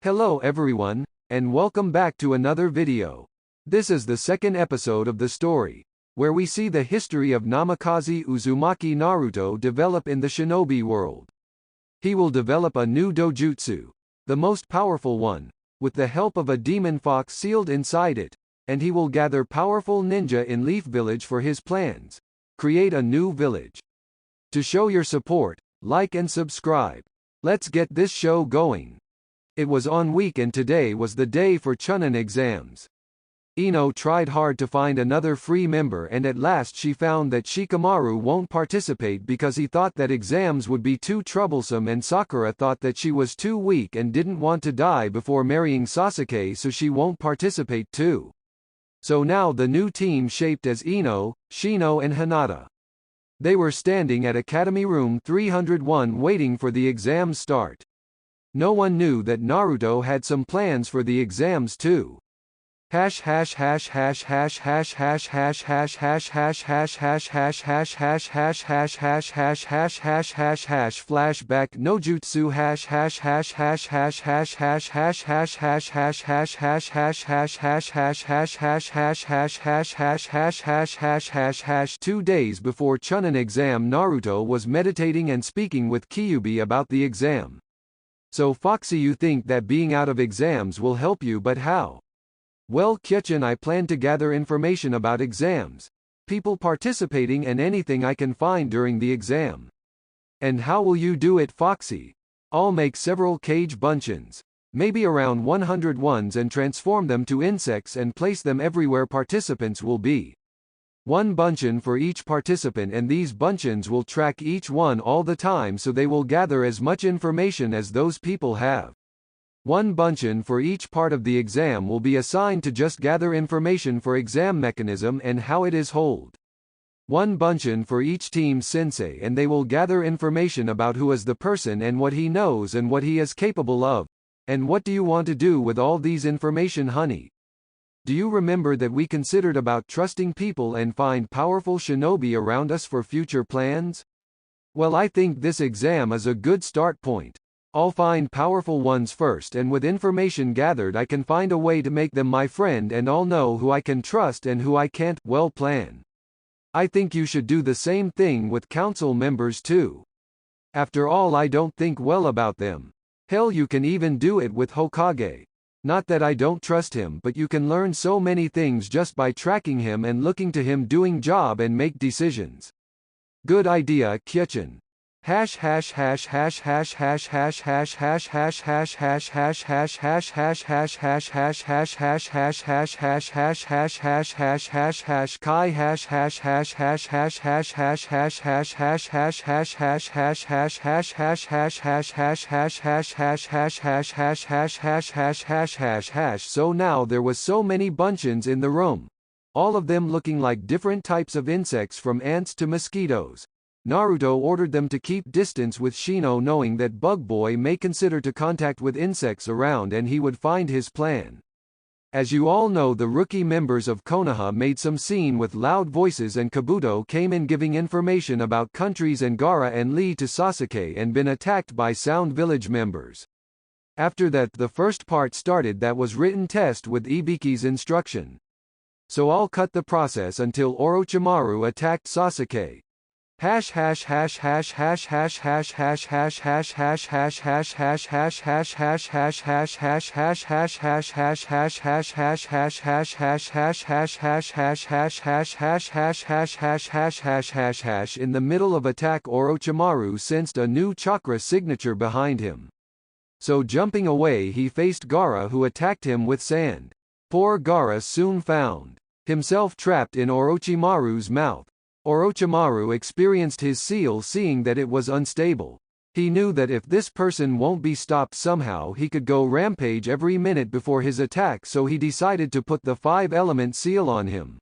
Hello everyone, and welcome back to another video. This is the second episode of the story, where we see the history of Namikaze Uzumaki Naruto develop in the Shinobi World. He will develop a new dojutsu, the most powerful one, with the help of a demon fox sealed inside it, and he will gather powerful ninja in Leaf Village for his plans. Create a new village. To show your support, like and subscribe. Let's get this show going. It was on week and today was the day for Chunin exams. Ino tried hard to find another free member and at last she found that Shikamaru won't participate because he thought that exams would be too troublesome and Sakura thought that she was too weak and didn't want to die before marrying Sasuke, so she won't participate too. So now the new team shaped as Ino, Shino and Hinata. They were standing at Academy Room 301 waiting for the exams start. No one knew that Naruto had some plans for the exams too. Flashback nojutsu #. 2 days before Chunin exam, Naruto was meditating and speaking with Kyuubi about the exam. So Foxy, you think that being out of exams will help you, but how? Well Kyuchin, I plan to gather information about exams, people participating and anything I can find during the exam. And how will you do it, Foxy? I'll make several cage bunchins, maybe around 100 ones, and transform them to insects and place them everywhere participants will be. One bunchin for each participant, and these bunchins will track each one all the time so they will gather as much information as those people have. One bunchin for each part of the exam will be assigned to just gather information for exam mechanism and how it is hold. One bunchin for each team sensei, and they will gather information about who is the person and what he knows and what he is capable of. And what do you want to do with all these information, honey? Do you remember that we considered about trusting people and find powerful shinobi around us for future plans? Well, I think this exam is a good start point. I'll find powerful ones first, and with information gathered I can find a way to make them my friend, and I'll know who I can trust and who I can't. Well plan. I think you should do the same thing with council members too. After all, I don't think well about them. Hell, you can even do it with Hokage. Not that I don't trust him, but you can learn so many things just by tracking him and looking to him doing job and make decisions. Good idea, Kyuchin. So now there was so many bunchins in the room, all of them looking like different types of insects from ants to mosquitoes. Naruto ordered them to keep distance with Shino, knowing that Bug Boy may consider to contact with insects around and he would find his plan. As you all know, the rookie members of Konoha made some scene with loud voices and Kabuto came in giving information about countries, and Gaara and Lee to Sasuke and been attacked by Sound Village members. After that the first part started, that was written test with Ibiki's instruction. So I'll cut the process until Orochimaru attacked Sasuke. In the middle of attack, Orochimaru sensed a new chakra signature behind him. So jumping away he faced Gaara, who attacked him with sand. Poor Gaara soon found himself trapped in Orochimaru's mouth. Orochimaru experienced his seal, seeing that it was unstable. He knew that if this person won't be stopped somehow, he could go rampage every minute before his attack, so he decided to put the 5-element seal on him.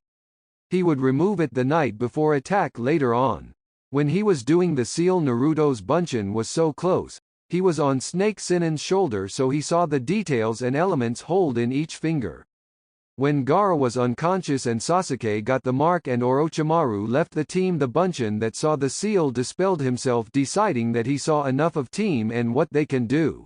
He would remove it the night before attack later on. When he was doing the seal, Naruto's bunchin was so close. He was on Snake Sinin's shoulder, so he saw the details and elements hold in each finger. When Gaara was unconscious and Sasuke got the mark and Orochimaru left the team, the bunchin that saw the seal dispelled himself, deciding that he saw enough of team and what they can do.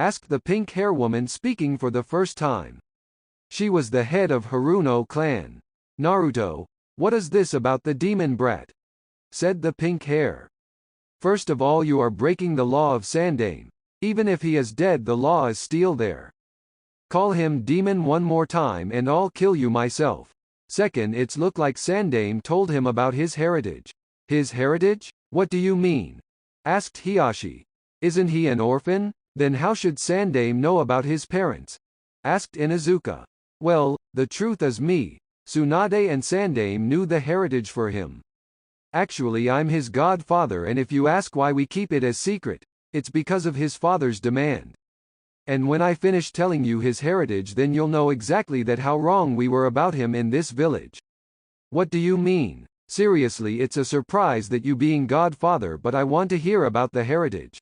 asked the pink hair woman speaking for the first time. She was the head of Haruno clan. Naruto, what is this about the demon brat? Said the pink hair. First of all, you are breaking the law of Sandaime. Even if he is dead, the law is still there. Call him demon one more time and I'll kill you myself. Second, it's look like Sandaime told him about his heritage. His heritage? What do you mean? Asked Hiashi. Isn't he an orphan? Then how should Sandaime know about his parents? Asked Inuzuka. Well, the truth is me, Tsunade and Sandaime knew the heritage for him. Actually, I'm his godfather, and if you ask why we keep it as secret, it's because of his father's demand. And when I finish telling you his heritage, then you'll know exactly that how wrong we were about him in this village. What do you mean? Seriously, it's a surprise that you being godfather, but I want to hear about the heritage.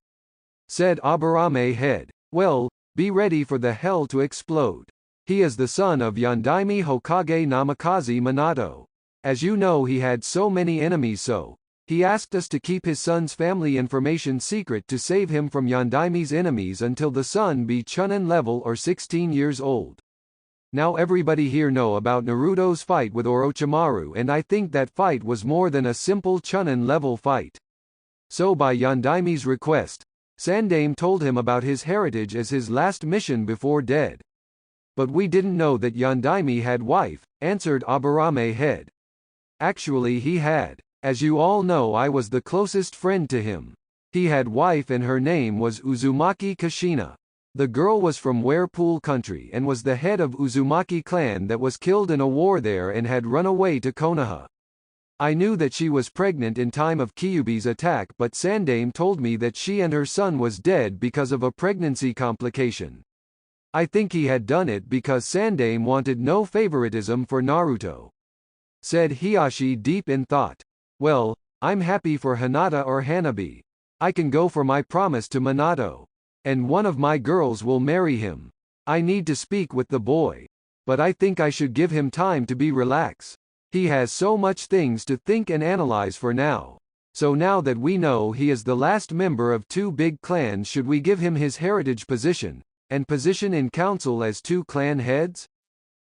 Said Aburame head. Well, be ready for the hell to explode. He is the son of Yondaime Hokage Namikaze Minato. As you know, he had so many enemies, so he asked us to keep his son's family information secret to save him from Yondaime's enemies until the son be Chunin level or 16 years old. Now everybody here know about Naruto's fight with Orochimaru, and I think that fight was more than a simple Chunin level fight. So by Yondaime's request, Sandaime told him about his heritage as his last mission before dead. But we didn't know that Yondaime had wife, answered Aburame head. Actually he had. As you all know, I was the closest friend to him. He had wife and her name was Uzumaki Kushina. The girl was from Whirlpool country and was the head of Uzumaki clan that was killed in a war there and had run away to Konoha. I knew that she was pregnant in time of Kyuubi's attack, but Sandaime told me that she and her son was dead because of a pregnancy complication. I think he had done it because Sandaime wanted no favoritism for Naruto. Said Hiashi deep in thought. Well, I'm happy for Hinata or Hanabi. I can go for my promise to Minato. And one of my girls will marry him. I need to speak with the boy. But I think I should give him time to be relaxed. He has so much things to think and analyze for now. So now that we know he is the last member of two big clans, should we give him his heritage position, and position in council as two clan heads?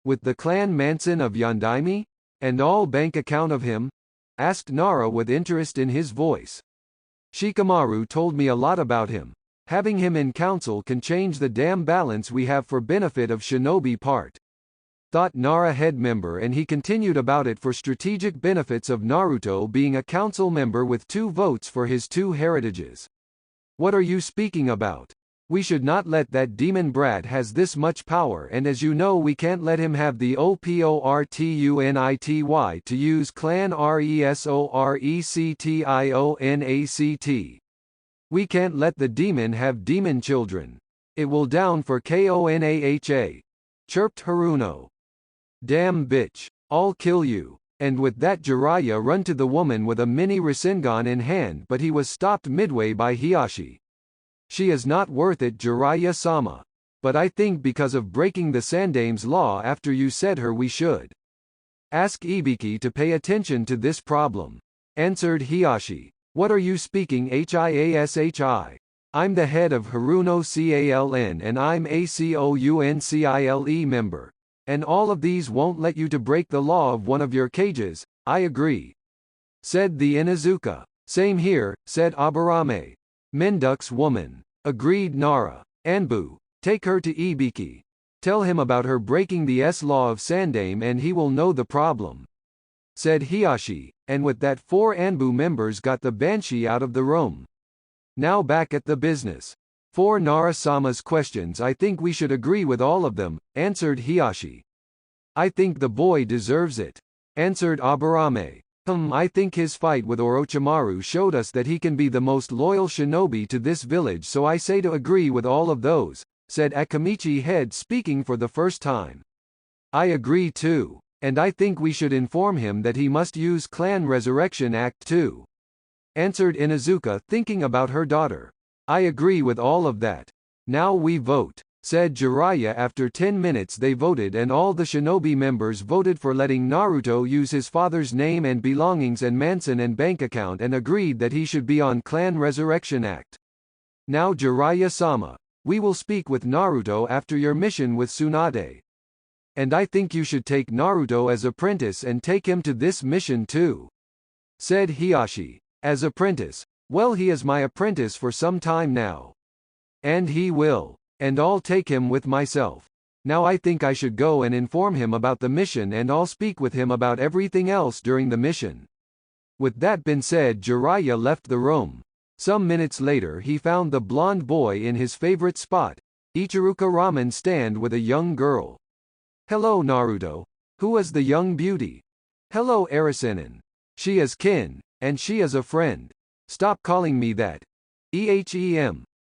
With the clan mansion of Yondaime? And all bank account of him? Asked Nara with interest in his voice. Shikamaru told me a lot about him. Having him in council can change the damn balance we have for benefit of Shinobi part. Thought Nara head member, and he continued about it for strategic benefits of Naruto being a council member with 2 votes for his 2 heritages. What are you speaking about? We should not let that demon brat has this much power, and as you know we can't let him have the OPORTUNITY to use clan RESORECTIONACT. We can't let the demon have demon children. It will down for KONAHA. Chirped Haruno. Damn bitch. I'll kill you. And with that Jiraiya run to the woman with a mini Rasengan in hand, but he was stopped midway by Hiashi. She is not worth it, Jiraiya-sama. But I think because of breaking the Sandaime's law after you said her we should. Ask Ibiki to pay attention to this problem. Answered Hiashi. What are you speaking HIASHI? I'm the head of Haruno CALN and I'm ACOUNCILE member. And all of these won't let you to break the law of one of your cages, I agree. Said the Inuzuka. Same here, said Aburame. Menduk's woman. Agreed Nara. Anbu, take her to Ibiki. Tell him about her breaking the law of Sandaime and he will know the problem. Said Hiashi, and with that 4 Anbu members got the Banshee out of the room. Now back at the business. For Nara-sama's questions I think we should agree with all of them, answered Hiashi. I think the boy deserves it. Answered Aburame. I think his fight with Orochimaru showed us that he can be the most loyal shinobi to this village, so I say to agree with all of those, said Akamichi head speaking for the first time. I agree too. And I think we should inform him that he must use Clan Resurrection Act too. Answered Inuzuka thinking about her daughter. I agree with all of that. Now we vote. Said Jiraiya. After 10 minutes they voted and all the shinobi members voted for letting Naruto use his father's name and belongings and mansion and bank account and agreed that he should be on Clan Resurrection Act. Now Jiraiya-sama, We will speak with Naruto after your mission with Tsunade. And I think you should take Naruto as apprentice and take him to this mission too," said Hiashi. "As apprentice? Well, he is my apprentice for some time now. And he will. And I'll take him with myself. Now I think I should go and inform him about the mission, and I'll speak with him about everything else during the mission." With that been said, Jiraiya left the room. Some minutes later he found the blonde boy in his favorite spot, Ichiruka ramen stand, with a young girl. "Hello Naruto. Who is the young beauty?" "Hello Arisenin. She is kin, and she is a friend. Stop calling me that.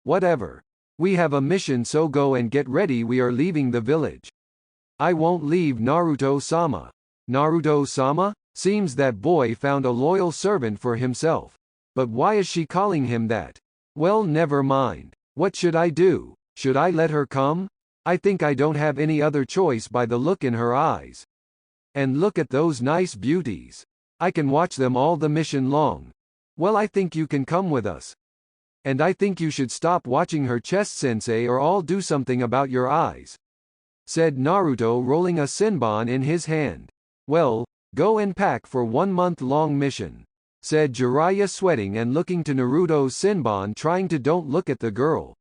Whatever. We have a mission, so go and get ready, we are leaving the village." "I won't leave Naruto-sama." "Naruto-sama? Seems that boy found a loyal servant for himself. But why is she calling him that? Well, never mind. What should I do? Should I let her come? I think I don't have any other choice by the look in her eyes. And look at those nice beauties. I can watch them all the mission long. Well, I think you can come with us. And I think you should stop watching her, chest-sensei, or I'll do something about your eyes," said Naruto, rolling a senbon in his hand. "Well, go and pack for 1 month-long mission," said Jiraiya, sweating and looking to Naruto's senbon, trying to don't look at the girl.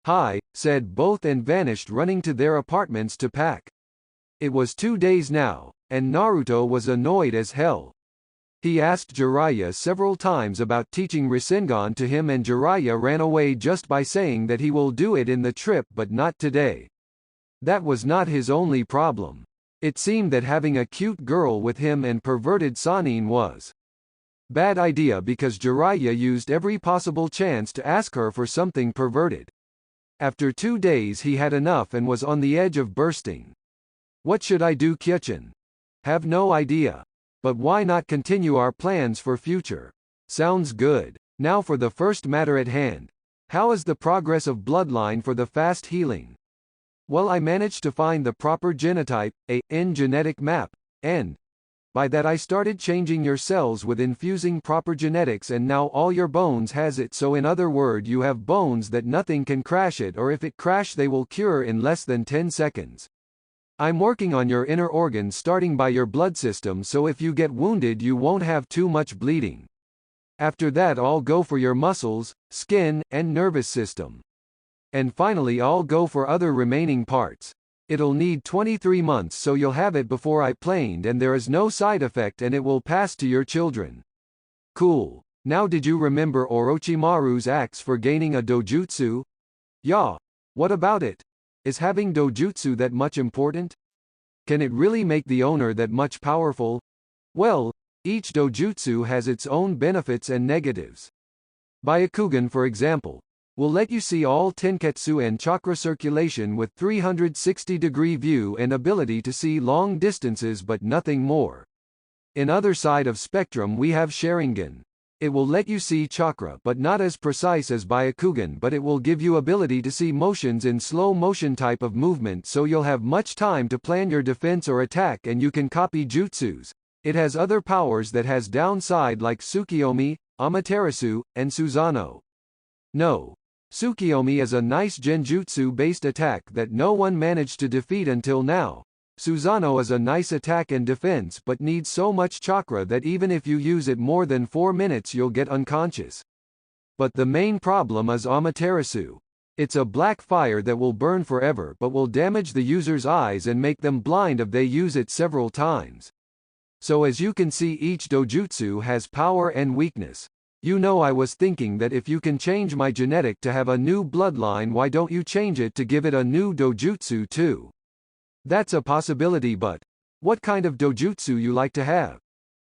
"Hi," said both and vanished, running to their apartments to pack. It was 2 days now, and Naruto was annoyed as hell. He asked Jiraiya several times about teaching Rasengan to him, and Jiraiya ran away just by saying that he will do it in the trip but not today. That was not his only problem. It seemed that having a cute girl with him and perverted Sannin was bad idea, because Jiraiya used every possible chance to ask her for something perverted. After 2 days he had enough and was on the edge of bursting. "What should I do, Kyuchin?" "Have no idea. But why not continue our plans for future?" "Sounds good. Now for the first matter at hand. How is the progress of bloodline for the fast healing?" "Well, I managed to find the proper genotype, in genetic map, and by that I started changing your cells with infusing proper genetics, and now all your bones has it. So in other words, you have bones that nothing can crash it, or if it crash they will cure in less than 10 seconds. I'm working on your inner organs, starting by your blood system, so if you get wounded you won't have too much bleeding. After that I'll go for your muscles, skin, and nervous system. And finally I'll go for other remaining parts. It'll need 23 months, so you'll have it before I planned, and there is no side effect, and it will pass to your children." "Cool. Now did you remember Orochimaru's axe for gaining a dojutsu?" "Yeah. What about it? Is having dojutsu that much important? Can it really make the owner that much powerful?" "Well, each dojutsu has its own benefits and negatives. Byakugan, for example, will let you see all tenketsu and chakra circulation with 360-degree view and ability to see long distances, but nothing more. In other side of spectrum we have Sharingan. It will let you see chakra, but not as precise as Byakugan, but it will give you ability to see motions in slow motion type of movement, so you'll have much time to plan your defense or attack, and you can copy jutsus. It has other powers that has downside, like Tsukiyomi, Amaterasu, and Susanoo. No. Tsukiyomi is a nice genjutsu-based attack that no one managed to defeat until now. Susanoo is a nice attack and defense, but needs so much chakra that even if you use it more than 4 minutes you'll get unconscious. But the main problem is Amaterasu. It's a black fire that will burn forever but will damage the user's eyes and make them blind if they use it several times. So as you can see, each dojutsu has power and weakness. You know, I was thinking that if you can change my genetic to have a new bloodline, why don't you change it to give it a new dojutsu too? That's a possibility, but what kind of dojutsu you like to have?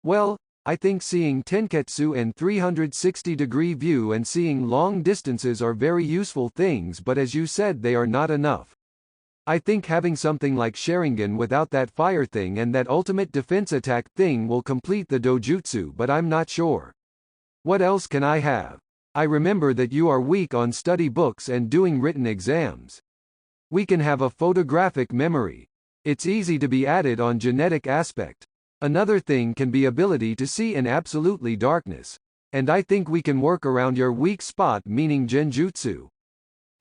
Well, I think seeing tenketsu and 360-degree view and seeing long distances are very useful things, but as you said, they are not enough. I think having something like Sharingan without that fire thing and that ultimate defense attack thing will complete the dojutsu, but I'm not sure. What else can I have? I remember that you are weak on study books and doing written exams. We can have a photographic memory. It's easy to be added on genetic aspect. Another thing can be ability to see in absolutely darkness. And I think we can work around your weak spot, meaning genjutsu.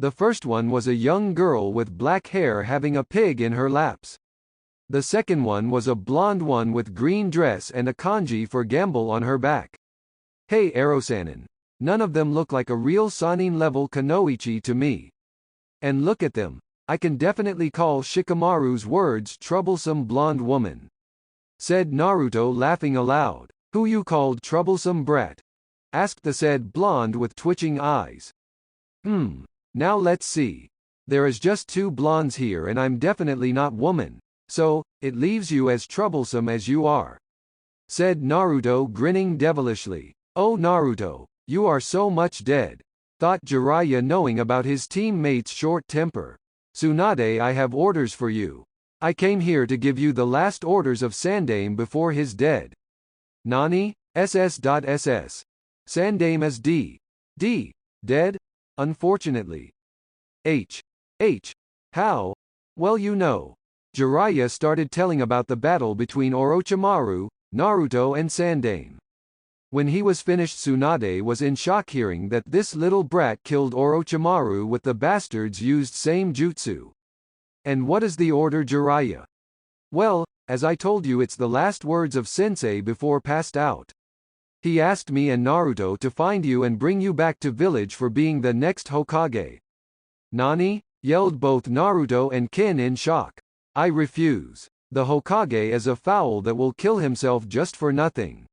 The first one was a young girl with black hair having a pig in her laps. The second one was a blonde one with green dress and a kanji for gamble on her back. Hey Erosanin. None of them look like a real Sanin level Kunoichi to me. And look at them. I can definitely call Shikamaru's words troublesome blonde woman. Said Naruto laughing aloud. Who you called troublesome brat? Asked the said blonde with twitching eyes. Now let's see. There is just two blondes here and I'm definitely not woman. So, it leaves you as troublesome as you are. Said Naruto grinning devilishly. Oh Naruto, you are so much dead. Thought Jiraiya knowing about his teammate's short temper. Tsunade, I have orders for you. I came here to give you the last orders of Sandaime before his dead. Nani? SS.SS. Sandaime is dead? Unfortunately. H. How? Well you know. Jiraiya started telling about the battle between Orochimaru, Naruto and Sandaime. When he was finished, Tsunade was in shock hearing that this little brat killed Orochimaru with the bastards used same jutsu. And what is the order, Jiraiya? Well, as I told you, it's the last words of Sensei before passed out. He asked me and Naruto to find you and bring you back to village for being the next Hokage. Nani? Yelled both Naruto and Kin in shock. I refuse. The Hokage is a fowl that will kill himself just for nothing.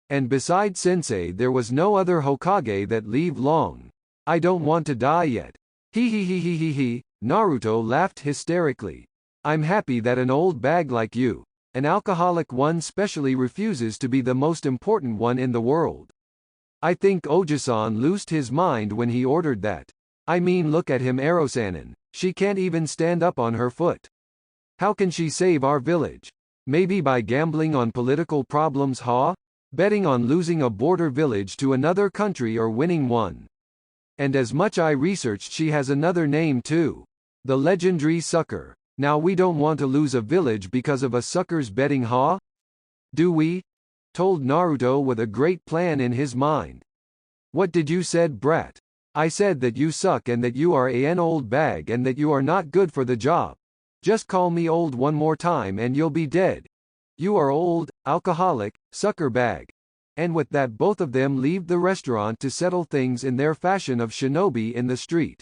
And besides Sensei, there was no other Hokage that live long. I don't want to die yet. He. Naruto laughed hysterically. I'm happy that an old bag like you, an alcoholic one, specially refuses to be the most important one in the world. I think Ojisan loosed his mind when he ordered that. I mean, look at him, Erosanin. She can't even stand up on her foot. How can she save our village? Maybe by gambling on political problems, huh? Betting on losing a border village to another country or winning one. And as much I researched, she has another name too. The legendary sucker. Now we don't want to lose a village because of a sucker's betting, huh? Do we? Told Naruto with a great plan in his mind. What did you said, brat? I said that you suck and that you are an old bag and that you are not good for the job. Just call me old one more time and you'll be dead. You are old, alcoholic, sucker bag. And with that, both of them leave the restaurant to settle things in their fashion of shinobi in the street.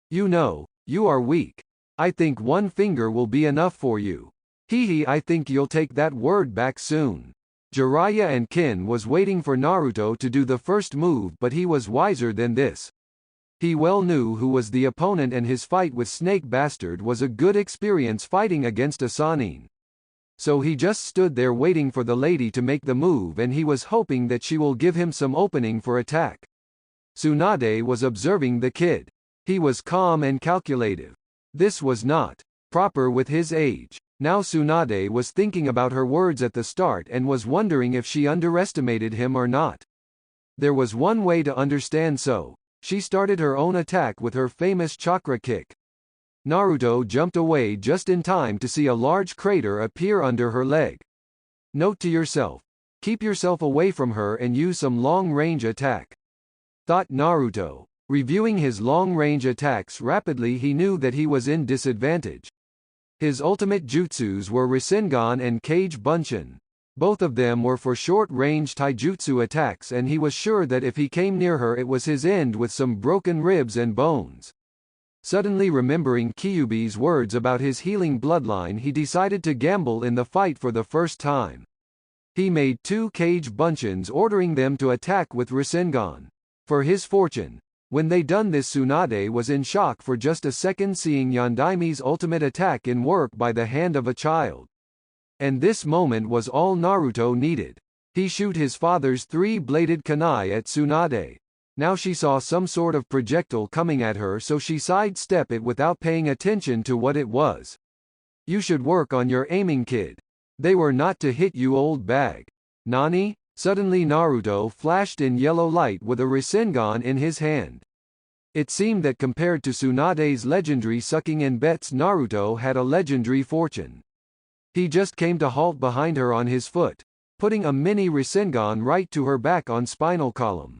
You know, you are weak. I think one finger will be enough for you. I think you'll take that word back soon. Jiraiya and Kin was waiting for Naruto to do the first move, but he was wiser than this. He well knew who was the opponent and his fight with Snake Bastard was a good experience fighting against a Sannin. So he just stood there waiting for the lady to make the move, and he was hoping that she will give him some opening for attack. Tsunade was observing the kid. He was calm and calculative. This was not proper with his age. Now Tsunade was thinking about her words at the start and was wondering if she underestimated him or not. There was one way to understand, so she started her own attack with her famous chakra kick. Naruto jumped away just in time to see a large crater appear under her leg. Note to yourself. Keep yourself away from her and use some long-range attack. Thought Naruto. Reviewing his long-range attacks rapidly, he knew that he was in disadvantage. His ultimate jutsus were Rasengan and Kage Bunshin. Both of them were for short-range taijutsu attacks, and he was sure that if he came near her it was his end with some broken ribs and bones. Suddenly remembering Kyuubi's words about his healing bloodline, he decided to gamble in the fight for the first time. He made 2 Kage Bunshins, ordering them to attack with Rasengan. For his fortune, when they done this, Tsunade was in shock for just a second, seeing Yondaime's ultimate attack in work by the hand of a child. And this moment was all Naruto needed. He shoot his father's 3-bladed kunai at Tsunade. Now she saw some sort of projectile coming at her, so she sidestepped it without paying attention to what it was. You should work on your aiming, kid. They were not to hit you, old bag. Nani? Suddenly Naruto flashed in yellow light with a Rasengan in his hand. It seemed that compared to Tsunade's legendary sucking in bets, Naruto had a legendary fortune. He just came to halt behind her on his foot, putting a mini Rasengan right to her back on spinal column.